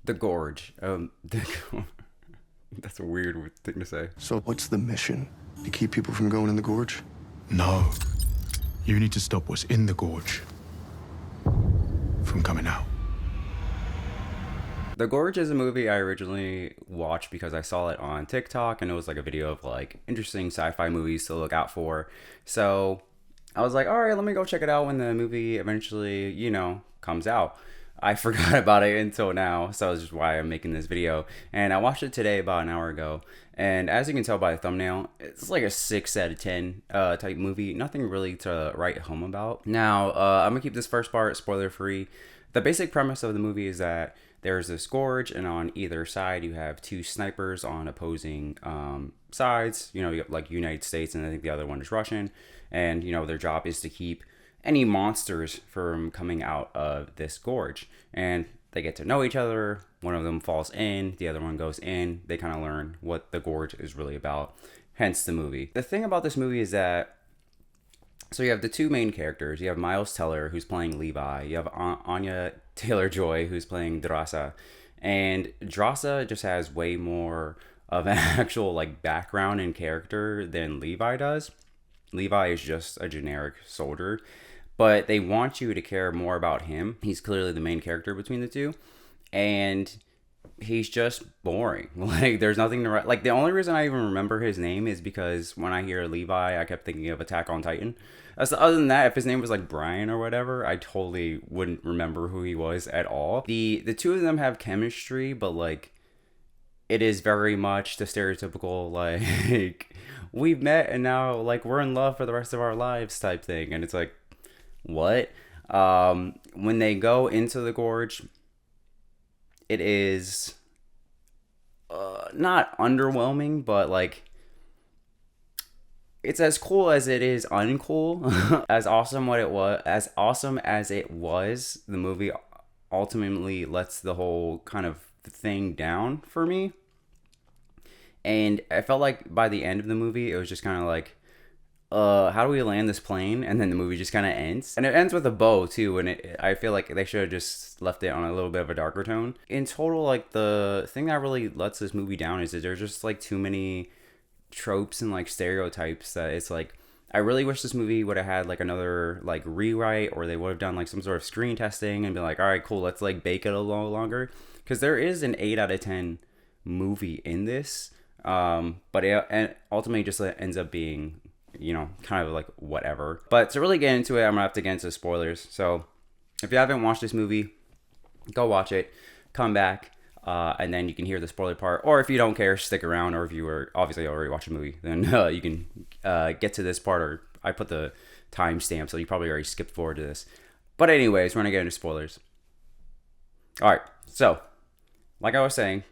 The Gorge. That's a weird thing to say. So what's the mission? To keep people from going in the gorge? No. You need to stop what's in the gorge from coming out. The Gorge is a movie I originally watched because I saw it on TikTok and it was like a video of like interesting sci-fi movies to look out for. So I was like, all right, let me go check it out when the movie eventually, comes out. I forgot about it until now, so that's just why I'm making this video. And I watched it today about an hour ago. And as you can tell by the thumbnail, it's like a 6 out of 10 type movie. Nothing really to write home about. Now, I'm going to keep this first part spoiler free. The basic premise of the movie is that there's this gorge, and on either side you have two snipers on opposing sides. You have like United States, and I think the other one is Russian. And, their job is to keep any monsters from coming out of this gorge. And they get to know each other. One of them falls in, the other one goes in. They kind of learn what the gorge is really about, hence the movie. The thing about this movie is that, so you have the two main characters. You have Miles Teller, who's playing Levi. You have Anya Taylor-Joy, who's playing Drasa. And Drasa just has way more of an actual like background and character than Levi does. Levi is just a generic soldier, but they want you to care more about him. He's clearly the main character between the two, and he's just boring. Like, there's nothing to write. Like, the only reason I even remember his name is because when I hear Levi, I kept thinking of Attack on Titan. Other than that, if his name was like Brian or whatever, I totally wouldn't remember who he was at all. The two of them have chemistry, but like, it is very much the stereotypical like we've met and now like we're in love for the rest of our lives type thing. And it's like, what? When they go into the gorge, it is not underwhelming, but like, it's as cool as it is uncool. As awesome as it was, the movie ultimately lets the whole kind of thing down for me. And I felt like by the end of the movie, it was just kind of like, how do we land this plane? And then the movie just kind of ends. And it ends with a bow too, and I feel like they should have just left it on a little bit of a darker tone. In total, like, the thing that really lets this movie down is that there's just like too many tropes and like stereotypes that it's like, I really wish this movie would have had like another like rewrite, or they would have done like some sort of screen testing and be like, all right, cool, let's like bake it a little longer. Because there is an 8 out of 10 movie in this, but it ultimately just ends up being, kind of like whatever. But to really get into it, I'm gonna have to get into spoilers. So if you haven't watched this movie, go watch it, come back, and then you can hear the spoiler part. Or if you don't care, stick around. Or if you were obviously already watched the movie, then you can get to this part, or I put the timestamp, so you probably already skipped forward to this. But anyways, we're gonna get into spoilers. All right, so like I was saying,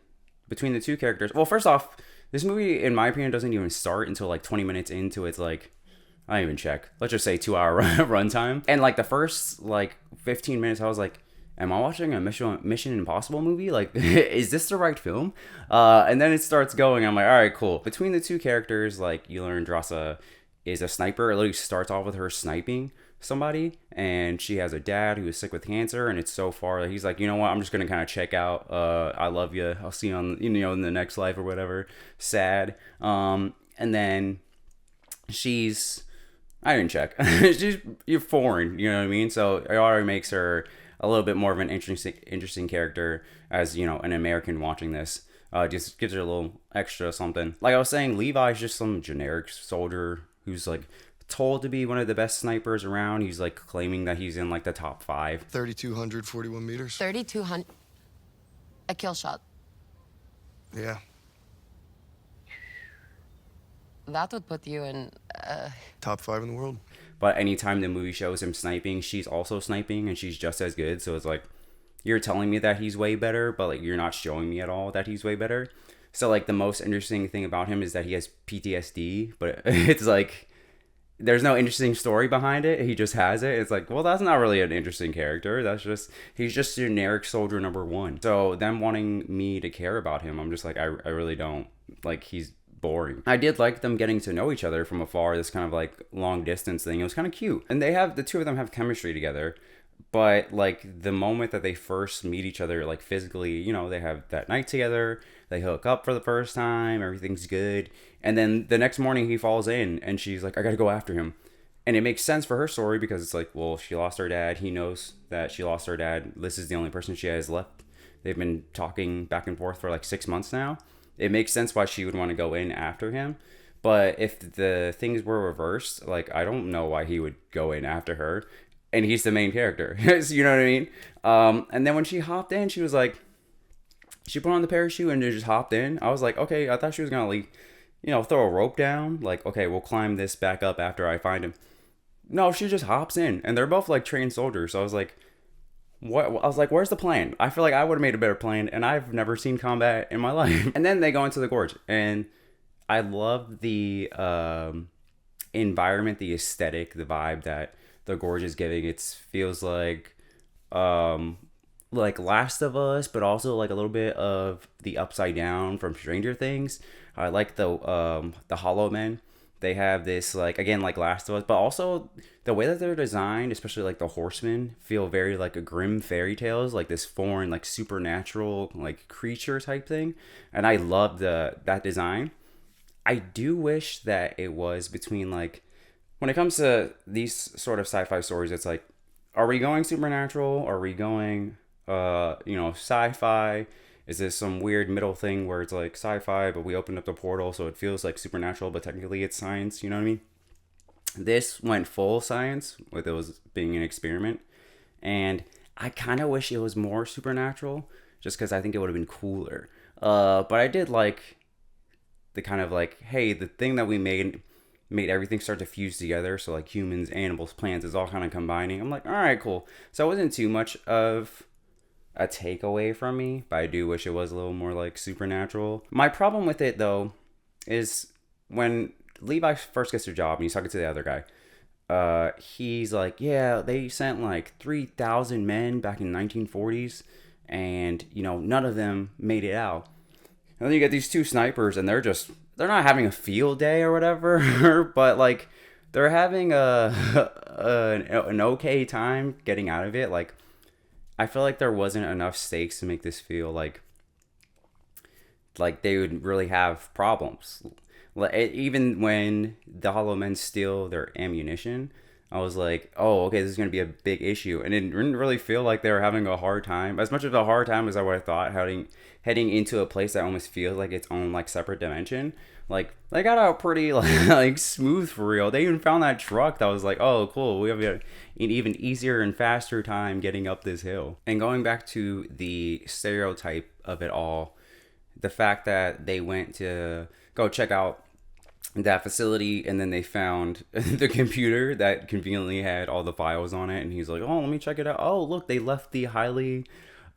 between the two characters, well, first off, this movie, in my opinion, doesn't even start until like 20 minutes into its like, I don't even check. Let's just say 2-hour runtime. And like the first like 15 minutes, I was like, am I watching a Mission Impossible movie? Like, is this the right film? And then it starts going. I'm like, all right, cool. Between the two characters, like, you learn Drasa is a sniper. It literally starts off with her sniping somebody, and she has a dad who is sick with cancer, and it's so far that he's like, you know what, I'm just gonna kind of check out. I love you, I'll see you on in the next life or whatever. Sad. And then I didn't check. You're foreign, you know what I mean? So it already makes her a little bit more of an interesting character as, an American watching this. Just gives her a little extra something. Like I was saying, Levi's just some generic soldier who's like told to be one of the best snipers around. He's like claiming that he's in like the top 5. 3,241 meters. 3,200. A kill shot. Yeah. That would put you in. Top 5 in the world. But anytime the movie shows him sniping, she's also sniping, and she's just as good. So it's like, you're telling me that he's way better, but like, you're not showing me at all that he's way better. So like, the most interesting thing about him is that he has PTSD, but it's like, there's no interesting story behind it. He just has it. It's like, well, that's not really an interesting character. He's just generic soldier number 1. So them wanting me to care about him, I'm just like, I really don't. Like, he's boring. I did like them getting to know each other from afar, this kind of like long distance thing. It was kind of cute. And the two of them have chemistry together. But like the moment that they first meet each other, like physically, you know, they have that night together, they hook up for the first time, everything's good. And then the next morning he falls in and she's like, I gotta go after him. And it makes sense for her story because it's like, well, she lost her dad. He knows that she lost her dad. This is the only person she has left. They've been talking back and forth for like 6 months now. It makes sense why she would want to go in after him. But if the things were reversed, like, I don't know why he would go in after her. And he's the main character. You know what I mean? And then when she hopped in, she was like, she put on the parachute and just hopped in. I was like, okay, I thought she was going to like, you know, throw a rope down. Like, okay, we'll climb this back up after I find him. No, she just hops in. And they're both like trained soldiers. So I was like, what? I was like, where's the plan? I feel like I would have made a better plan. And I've never seen combat in my life. And then they go into the gorge. And I love the environment, the aesthetic, the vibe that the gorge is giving. It feels like Last of Us, but also like a little bit of the Upside Down from Stranger Things. I like the Hollow Men. They have this, like, again, like Last of Us, but also the way that they're designed, especially like the horsemen, feel very like a grim fairy tales, like this foreign, like supernatural, like creature type thing. And I love that design. I do wish that it was between, like, when it comes to these sort of sci-fi stories, it's like, are we going supernatural? Are we going, sci-fi? Is this some weird middle thing where it's like sci-fi, but we opened up the portal so it feels like supernatural, but technically it's science, you know what I mean? This went full science with it was being an experiment. And I kind of wish it was more supernatural just because I think it would have been cooler. But I did like the kind of like, hey, the thing that we made everything start to fuse together. So like humans, animals, plants is all kind of combining. I'm like, all right, cool. So it wasn't too much of a takeaway from me, but I do wish it was a little more like supernatural. My problem with it though is when Levi first gets a job and he's talking to the other guy, he's like, yeah, they sent like 3,000 men back in 1940s and, you know, none of them made it out. And then you get these two snipers and they're not having a field day or whatever, but like they're having an okay time getting out of it. Like, I feel like there wasn't enough stakes to make this feel like they would really have problems. Even when the Hollow Men steal their ammunition, I was like, oh, okay, this is going to be a big issue. And it didn't really feel like they were having a hard time. As much of a hard time as I would have thought, heading into a place that almost feels like its own like separate dimension. Like, they got out pretty like smooth for real. They even found that truck that was like, oh, cool. We have an even easier and faster time getting up this hill. And going back to the stereotype of it all, the fact that they went to go check out that facility and then they found the computer that conveniently had all the files on it. And he's like, oh, let me check it out. Oh, look, they left the highly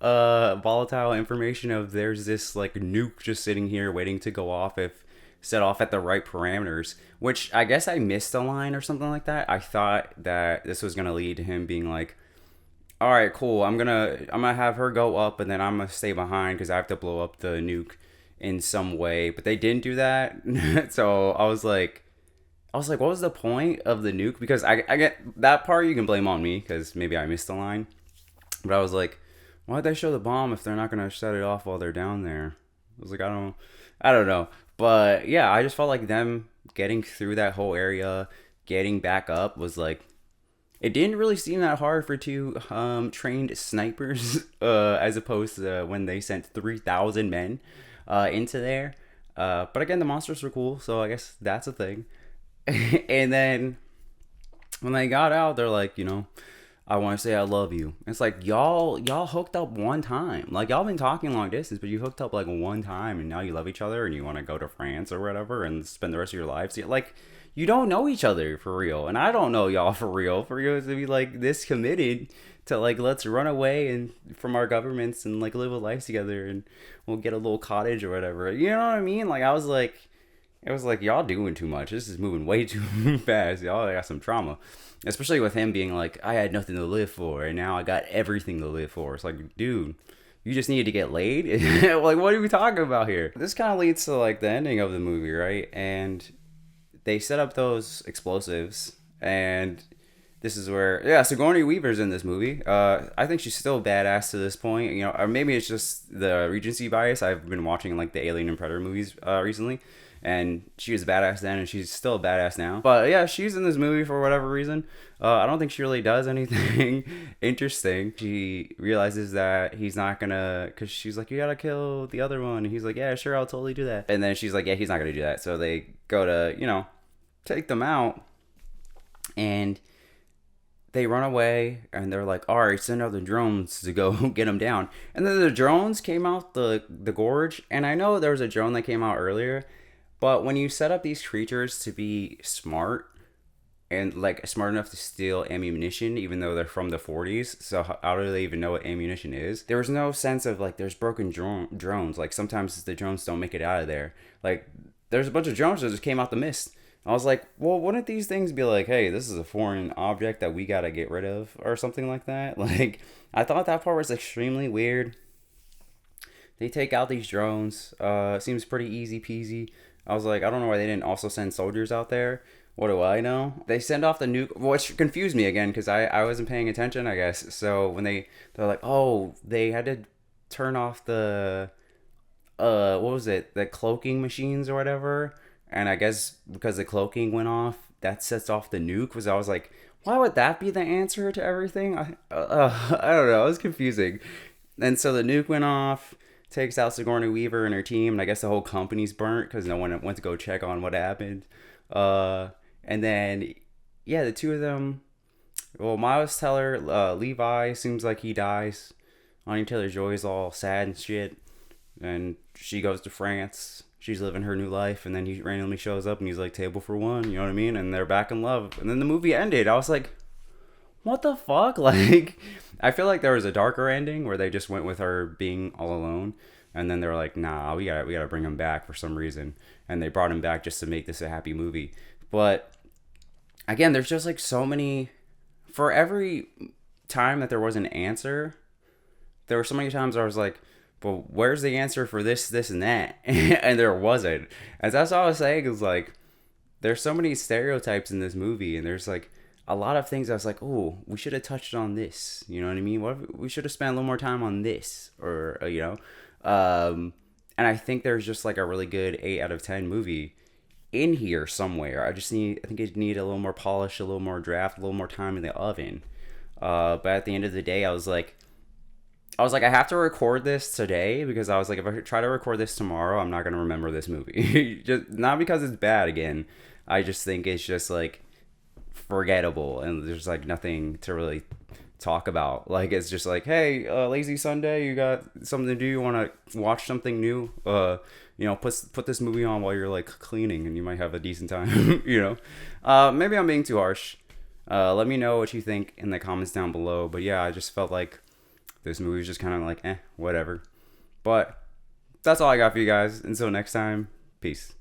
volatile information of there's this like nuke just sitting here waiting to go off if set off at the right parameters, which I guess I missed a line or something like that. I thought that this was gonna lead to him being like, all right, cool, I'm gonna have her go up and then I'm gonna stay behind because I have to blow up the nuke in some way. But they didn't do that. So I was like, what was the point of the nuke? Because I get that part, you can blame on me because maybe I missed the line. But I was like, why'd they show the bomb if they're not gonna set it off while they're down there? I was like, I don't know. But yeah, I just felt like them getting through that whole area, getting back up was like, it didn't really seem that hard for two trained snipers as opposed to when they sent 3,000 men into there. But again, the monsters were cool, so I guess that's a thing. And then when they got out, they're like, you know, I want to say I love you. It's like, y'all hooked up one time. Like, y'all been talking long distance, but you hooked up like one time and now you love each other and you want to go to France or whatever and spend the rest of your lives. Like, you don't know each other for real. And I don't know y'all for real. For you to be like this committed to like, let's run away and from our governments and like live a life together and we'll get a little cottage or whatever. You know what I mean? Like, it was like, y'all doing too much. This is moving way too fast. Y'all got some trauma. Especially with him being like, I had nothing to live for, and now I got everything to live for. It's like, dude, you just needed to get laid? Like, what are we talking about here? This kind of leads to, like, the ending of the movie, right? And they set up those explosives, and this is where, yeah, Sigourney Weaver's in this movie. I think she's still badass to this point, you know, or maybe it's just the Regency bias. I've been watching like the Alien and Predator movies recently, and she was badass then, and she's still a badass now. But yeah, she's in this movie for whatever reason. I don't think she really does anything interesting. She realizes that he's not gonna, cause she's like, you gotta kill the other one, and he's like, yeah, sure, I'll totally do that. And then she's like, yeah, he's not gonna do that. So they go to, you know, take them out, and they run away, and they're like, all right, send out the drones to go get them down. And then the drones came out the gorge, and I know there was a drone that came out earlier, but when you set up these creatures to be smart and like smart enough to steal ammunition, even though they're from the 40s, so how do they even know what ammunition is? There was no sense of like, there's broken drones. Like sometimes the drones don't make it out of there. Like there's a bunch of drones that just came out the mist. I was like, well, wouldn't these things be like, hey, this is a foreign object that we gotta get rid of or something like that? Like, I thought that part was extremely weird. They take out these drones. Seems pretty easy peasy. I was like, I don't know why they didn't also send soldiers out there. What do I know? They send off the nuke, which confused me again because I wasn't paying attention, I guess. So when they're like, oh, they had to turn off the, what was it? The cloaking machines or whatever. And I guess because the cloaking went off, that sets off the nuke. I was like, why would that be the answer to everything? I don't know. It was confusing. And so the nuke went off, takes out Sigourney Weaver and her team. And I guess the whole company's burnt because no one went to go check on what happened. And then, yeah, the two of them. Well, Miles Teller, Levi seems like he dies. Anya Taylor-Joy's all sad and shit. And she goes to France. She's living her new life, and then he randomly shows up and he's like, table for one, you know what I mean? And they're back in love. And then the movie ended. I was like, what the fuck? Like, I feel like there was a darker ending where they just went with her being all alone, and then they were like, nah, we gotta bring him back for some reason. And they brought him back just to make this a happy movie. But again, there's just like so many, for every time that there was an answer, there were so many times where I was like, but where's the answer for this, this, and that? And there wasn't. And that's all I was saying is like, there's so many stereotypes in this movie, and there's like a lot of things I was like, oh, we should have touched on this. You know what I mean? We should have spent a little more time on this, or you know. And I think there's just like a really good 8 out of 10 movie in here somewhere. I think it need a little more polish, a little more draft, a little more time in the oven. But at the end of the day, I was like, I have to record this today because I was like, if I try to record this tomorrow, I'm not going to remember this movie. Just not because it's bad again. I just think it's just like forgettable and there's like nothing to really talk about. Like, it's just like, hey, lazy Sunday, you got something to do? You want to watch something new? You know, put this movie on while you're like cleaning and you might have a decent time, you know? Maybe I'm being too harsh. Let me know what you think in the comments down below. But yeah, I just felt like this movie was just kind of like, whatever. But that's all I got for you guys. Until next time, peace.